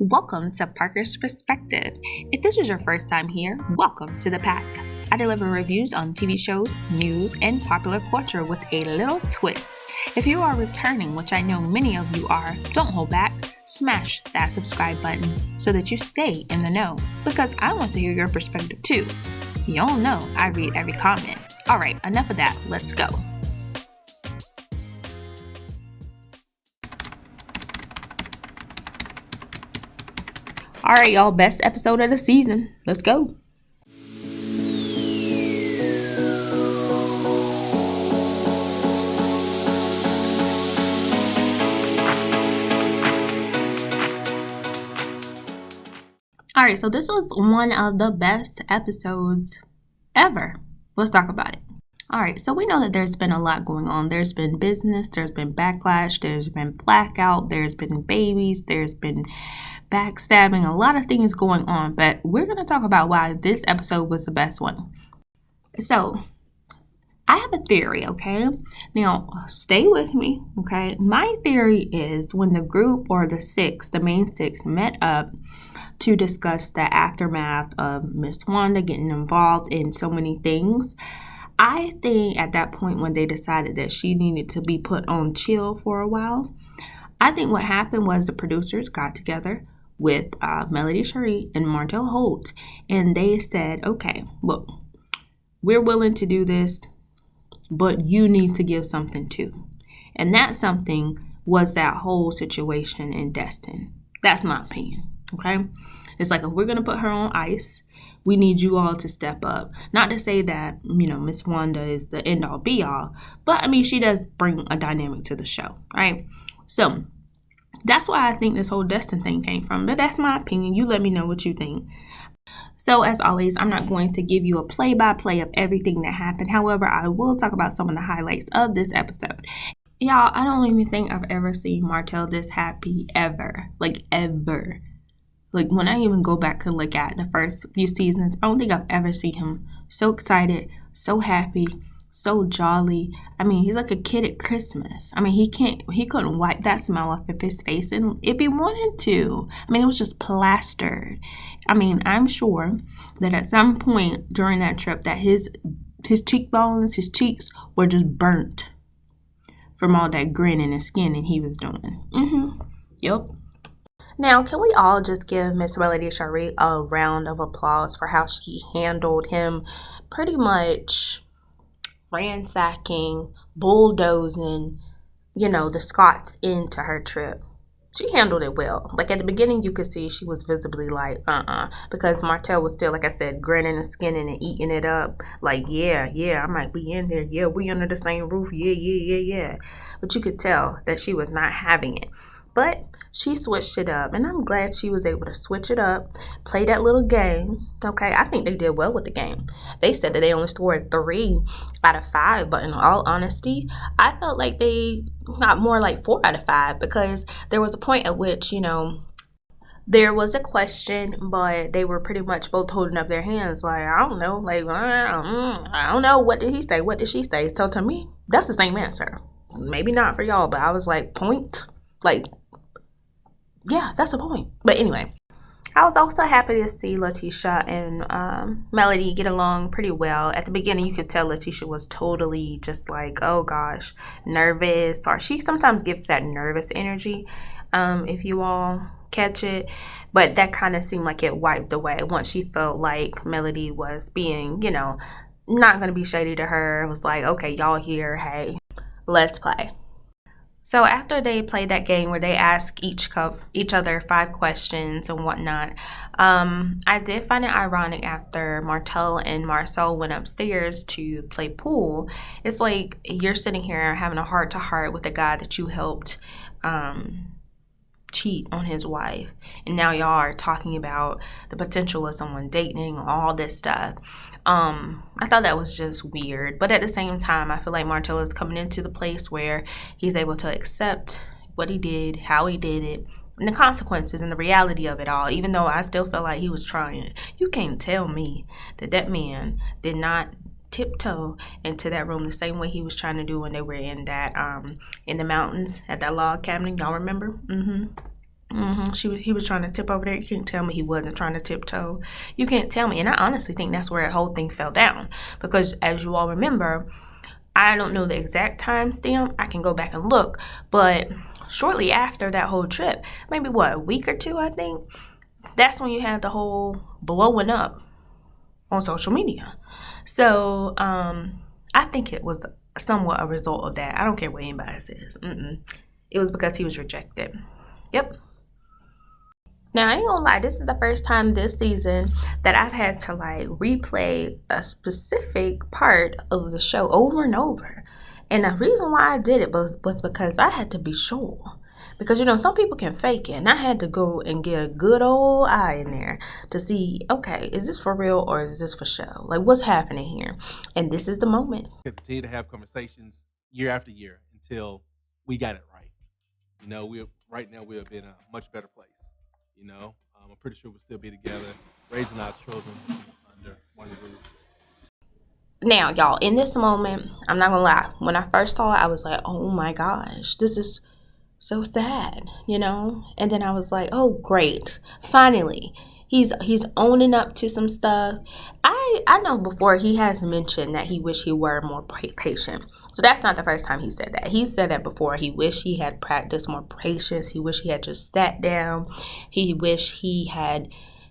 Welcome to Parker's Perspective. If this is your first time here, welcome to the pack. I deliver reviews on TV shows, news, and popular culture with a little twist. If you are returning, which I know many of you are, don't hold back. Smash that subscribe button so that you stay in the know, because I want to hear your perspective too. You all know I read every comment. Alright, enough of that, let's go. Alright, y'all, best episode of the season. Let's go. Alright, so this was one of the best episodes ever. Let's talk about it. Alright, so we know that there's been a lot going on. There's been business, there's been backlash, there's been blackout, there's been babies, there's been backstabbing, a lot of things going on. But we're going to talk about why this episode was the best one. So, I have a theory, okay? Now, stay with me, okay? My theory is when the group or the main six met up to discuss the aftermath of Miss Wanda getting involved in so many things, I think at that point when they decided that she needed to be put on chill for a while, I think what happened was the producers got together with melodyshari and martellholt, and they said, okay, look, we're willing to do this, but you need to give something too. And that something was that whole situation in Destin. That's my opinion, okay? It's like if we're going to put her on ice, we need you all to step up. Not to say that, Miss Wanda is the end-all be-all, but, she does bring a dynamic to the show, right? So, that's why I think this whole Destin thing came from. But that's my opinion. You let me know what you think. So, as always, I'm not going to give you a play-by-play of everything that happened. However, I will talk about some of the highlights of this episode. Y'all, I don't even think I've ever seen Martell this happy ever. Ever. When I even go back and look at the first few seasons, I don't think I've ever seen him so excited, so happy, so jolly. He's like a kid at Christmas. He couldn't wipe that smile off of his face, and if he wanted to. It was just plastered. I'm sure that at some point during that trip that his cheekbones, his cheeks were just burnt from all that grin in his skin that he was doing. Yep. Now, can we all just give Miss melodyshari a round of applause for how she handled him pretty much ransacking, bulldozing, the Scotts into her trip? She handled it well. At the beginning, you could see she was visibly because Martell was still, like I said, grinning and skinning and eating it up. Yeah, I might be in there. Yeah, we under the same roof. Yeah. But you could tell that she was not having it. But she switched it up, and I'm glad she was able to switch it up, play that little game, okay? I think they did well with the game. They said that they only scored 3 out of 5, but in all honesty, I felt like they got more like 4 out of 5 because there was a point at which, there was a question, but they were pretty much both holding up their hands I don't know, I don't know, what did he say, what did she say? So to me, that's the same answer. Maybe not for y'all, but I was like, point? Yeah, that's a point. But anyway, I was also happy to see Latisha and Melody get along pretty well. At the beginning, you could tell Latisha was totally just oh gosh, nervous. Or she sometimes gives that nervous energy, if you all catch it. But that kind of seemed like it wiped away once she felt like Melody was being, not going to be shady to her. It was like, okay, y'all here, hey, let's play. So after they played that game where they ask each other 5 questions and whatnot, I did find it ironic after Martell and Marcel went upstairs to play pool. It's like you're sitting here having a heart-to-heart with the guy that you helped cheat on his wife, and now y'all are talking about the potential of someone dating, all this stuff. I thought that was just weird, but at the same time, I feel like Martell is coming into the place where he's able to accept what he did, how he did it, and the consequences and the reality of it all, even though I still felt like he was trying. You can't tell me that man did not tiptoe into that room the same way he was trying to do when they were in that in the mountains at that log cabin. Y'all remember? He was trying to tip over there. You can't tell me he wasn't trying to tiptoe. You can't tell me. And I honestly think that's where that whole thing fell down. Because as you all remember, I don't know the exact timestamp. I can go back and look. But shortly after that whole trip, maybe what, a week or two, I think, that's when you had the whole blowing up on social media. So I think it was somewhat a result of that. I don't care what anybody says. It was because he was rejected. Yep. Now, I ain't gonna lie, this is the first time this season that I've had to like replay a specific part of the show over and over. And the reason why I did it was because I had to be sure. Because, you know, some people can fake it. And I had to go and get a good old eye in there to see, okay, is this for real or is this for show? Like, what's happening here? And this is the moment. Continue to have conversations year after year until we got it right. You know, right now we'll be in a much better place. You know, I'm pretty sure we'll still be together, raising our children under one roof. Now, y'all, in this moment, I'm not gonna lie. When I first saw it, I was like, oh my gosh, this is so sad, you know? And then I was like, oh, great. Finally, he's owning up to some stuff. I know before he has mentioned that he wished he were more patient. So that's not the first time he said that. He said that before. He wished he had practiced more patience. He wished he had just sat down. He wished he had,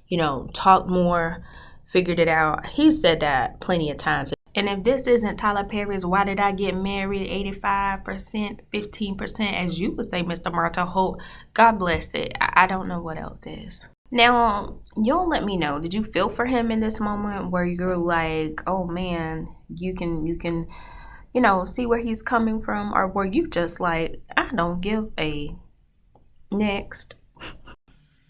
you know, talked more, figured it out. He said that plenty of times. And if this isn't Tyler Perry's Why Did I Get Married, 85%, 15%, as you would say, Mr. Martellholt, God bless it. I don't know what else is. Now, you'll let me know, did you feel for him in this moment where you're like, oh man, you can, you know, see where he's coming from? Or were you just like, I don't give a next?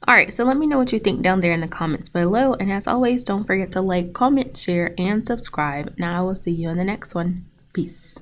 All right, so let me know what you think down there in the comments below. And as always, don't forget to like, comment, share, and subscribe. Now I will see you in the next one. Peace.